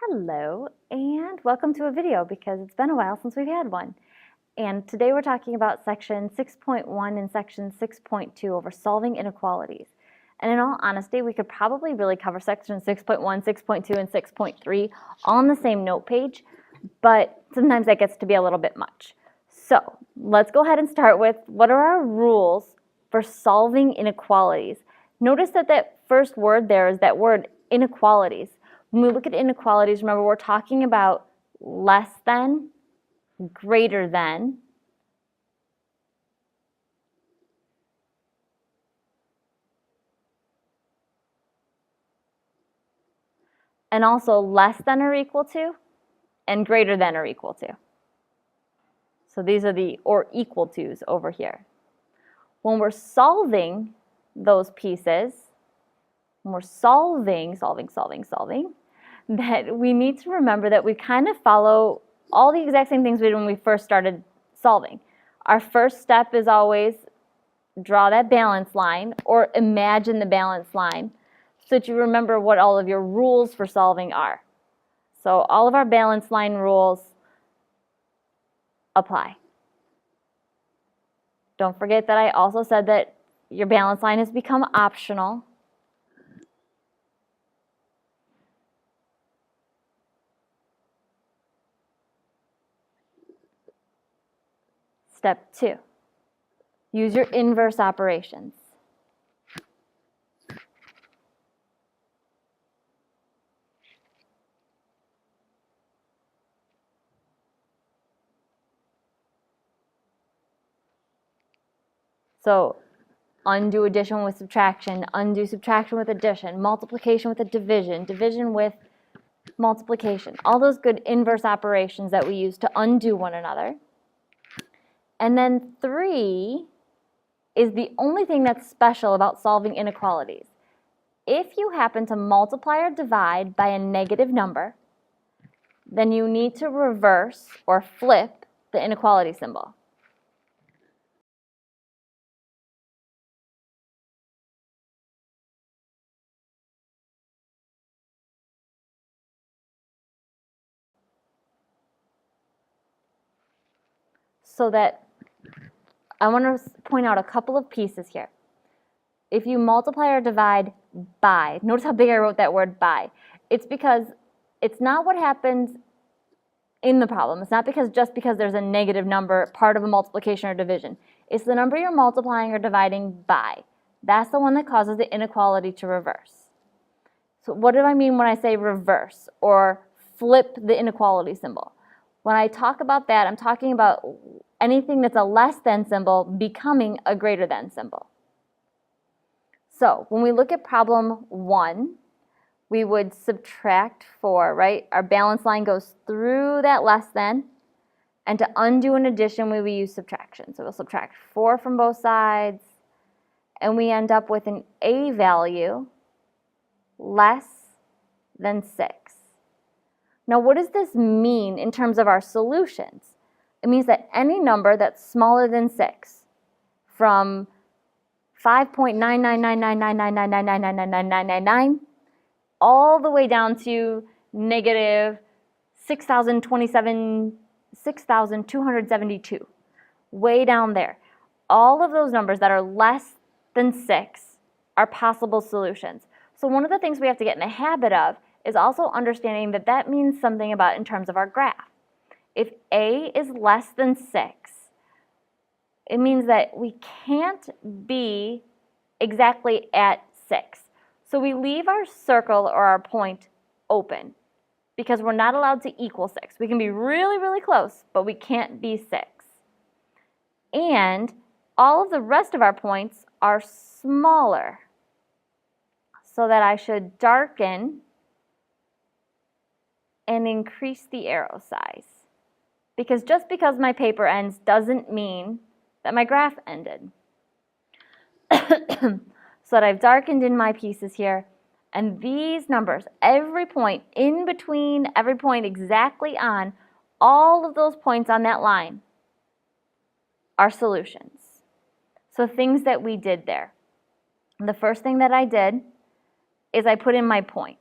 Hello, and welcome to a video because it's been a while since we've had one. And today we're talking about section 6.1 and section 6.2 over solving inequalities. And in all honesty, we could probably really cover section 6.1, 6.2, and 6.3 all on the same note page, but sometimes that gets to be a little bit much. So let's go ahead and start with what are our rules for solving inequalities. Notice that that first word there is that word inequalities. When we look at inequalities, remember we're talking about less than, greater than, and also less than or equal to, and greater than or equal to. So these are the or equal to's over here. When we're solving those pieces, when we're solving, that we need to remember that we kind of follow all the exact same things we did when we first started solving. Our first step is always draw that balance line or imagine the balance line so that you remember what all of your rules for solving are. So all of our balance line rules apply. Don't forget that I also said that your balance line has become optional. Step 2, use your inverse operations. So undo addition with subtraction, undo subtraction with addition, multiplication with a division, division with multiplication. All those good inverse operations that we use to undo one another. And then 3 is the only thing that's special about solving inequalities. If you happen to multiply or divide by a negative number, then you need to reverse or flip the inequality symbol. So that I want to point out a couple of pieces here. If you multiply or divide by, notice how big I wrote that word by. It's because it's not what happens in the problem. It's not just because there's a negative number, part of a multiplication or division. It's the number you're multiplying or dividing by. That's the one that causes the inequality to reverse. So what do I mean when I say reverse or flip the inequality symbol? When I talk about that, I'm talking about anything that's a less than symbol becoming a greater than symbol. So when we look at problem 1, we would subtract 4, right? Our balance line goes through that less than, and to undo an addition, we will use subtraction. So we'll subtract 4 from both sides, and we end up with an A value less than 6. Now, what does this mean in terms of our solutions? It means that any number that's smaller than 6, from 5.9999999999999 all the way down to negative 6,272, way down there. All of those numbers that are less than 6 are possible solutions. So one of the things we have to get in the habit of is also understanding that that means something about in terms of our graph. If A is less than 6, it means that we can't be exactly at 6. So we leave our circle or our point open because we're not allowed to equal 6. We can be really, really close, but we can't be 6. And all of the rest of our points are smaller, so that I should darken and increase the arrow size. Because just because my paper ends doesn't mean that my graph ended. So that I've darkened in my pieces here, and these numbers, every point in between, every point exactly on, all of those points on that line are solutions. So things that we did there. The first thing that I did is I put in my point.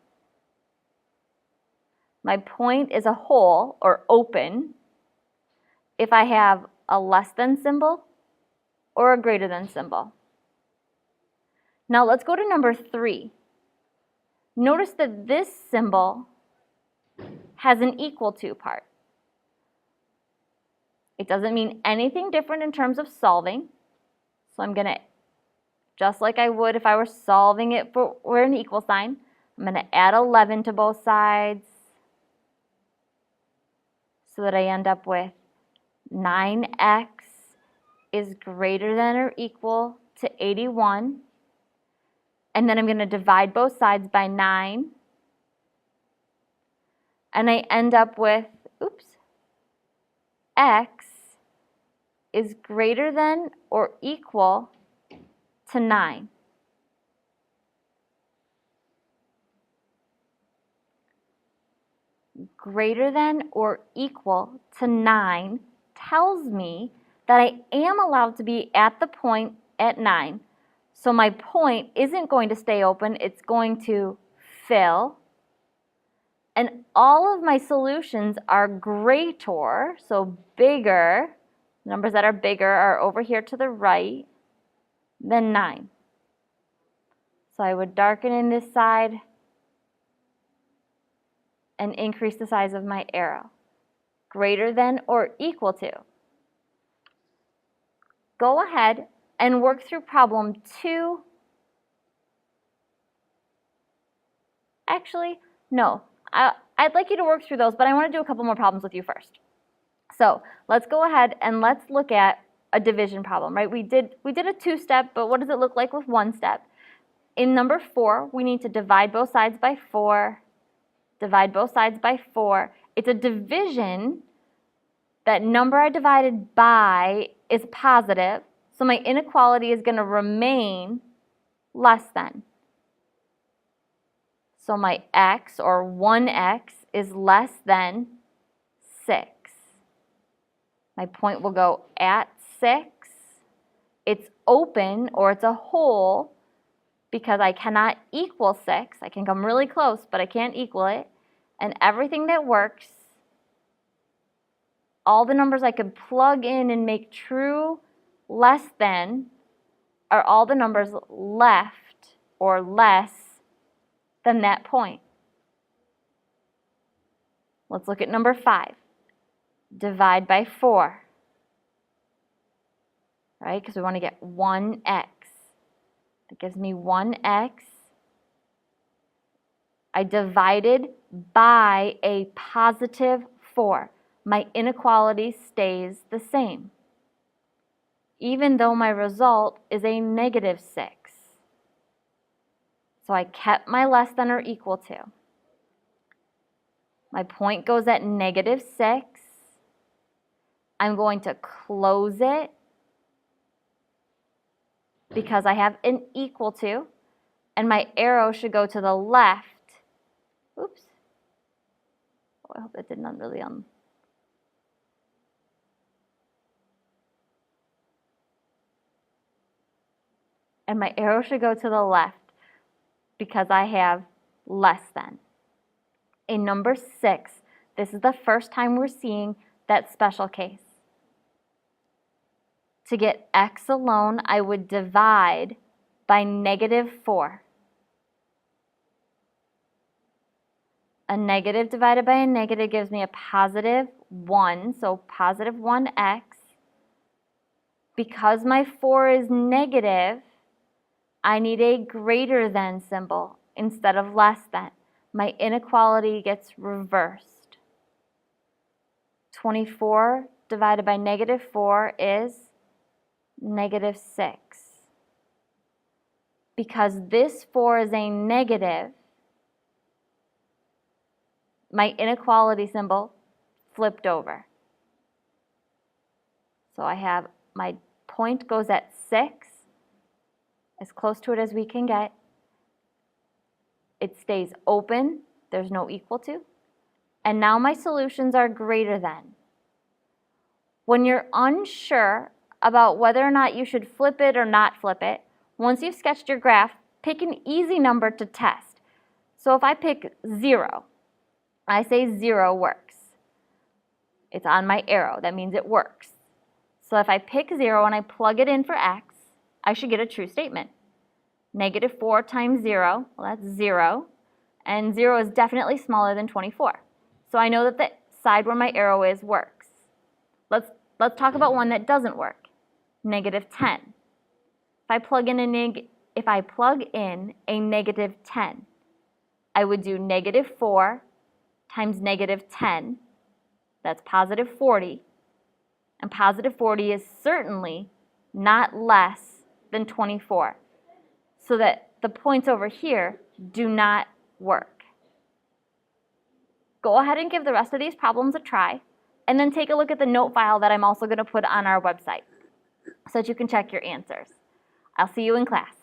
My point is a hole or open if I have a less than symbol or a greater than symbol. Now let's go to number 3. Notice that this symbol has an equal to part. It doesn't mean anything different in terms of solving. So I'm going to, just like I would if I were solving it for an equal sign, I'm going to add 11 to both sides so that I end up with 9x is greater than or equal to 81. And then I'm going to divide both sides by 9. And I end up with, x is greater than or equal to 9. Greater than or equal to 9 tells me that I am allowed to be at the point at 9. So my point isn't going to stay open, it's going to fill. And all of my solutions are greater, so bigger. Numbers that are bigger are over here to the right than 9. So I would darken in this side and increase the size of my arrow. Greater than or equal to. Go ahead and work through problem 2. Actually, no. I'd like you to work through those, but I want to do a couple more problems with you first. So let's go ahead and let's look at a division problem, right? We did a 2-step, but what does it look like with 1 step? In number 4, we need to divide both sides by 4. Divide both sides by 4. It's a division. That number I divided by is positive, so my inequality is going to remain less than. So my x, or 1x, is less than 6. My point will go at 6. It's open, or it's a hole, because I cannot equal 6. I can come really close, but I can't equal it. And everything that works, all the numbers I could plug in and make true less than, are all the numbers left or less than that point. Let's look at number 5. Divide by 4. Right? Because we want to get 1x. That gives me 1x. I divided by a positive 4. My inequality stays the same, even though my result is a negative 6. So I kept my less than or equal to. My point goes at negative 6. I'm going to close it because I have an equal to, and my arrow should go to the left. Oops. Oh, I hope that did not really and my arrow should go to the left because I have less than. In number 6, this is the first time we're seeing that special case. To get x alone, I would divide by negative 4. A negative divided by a negative gives me a positive 1, so positive 1x. Because my 4 is negative, I need a greater than symbol instead of less than. My inequality gets reversed. 24 divided by negative 4 is negative 6. Because this 4 is a negative, my inequality symbol flipped over. So I have my point goes at 6, as close to it as we can get. It stays open, there's no equal to. And now my solutions are greater than. When you're unsure about whether or not you should flip it or not flip it, once you've sketched your graph, pick an easy number to test. So if I pick 0, I say 0 works. It's on my arrow. That means it works. So if I pick 0 and I plug it in for x, I should get a true statement. -4 times 0, well, that's 0. And 0 is definitely smaller than 24. So I know that the side where my arrow is works. Let's talk about one that doesn't work. -10. If I plug in a -10, I would do -4 times -10. That's +40. And +40 is certainly not less than 24. So that the points over here do not work. Go ahead and give the rest of these problems a try, and then take a look at the note file that I'm also going to put on our website so that you can check your answers. I'll see you in class.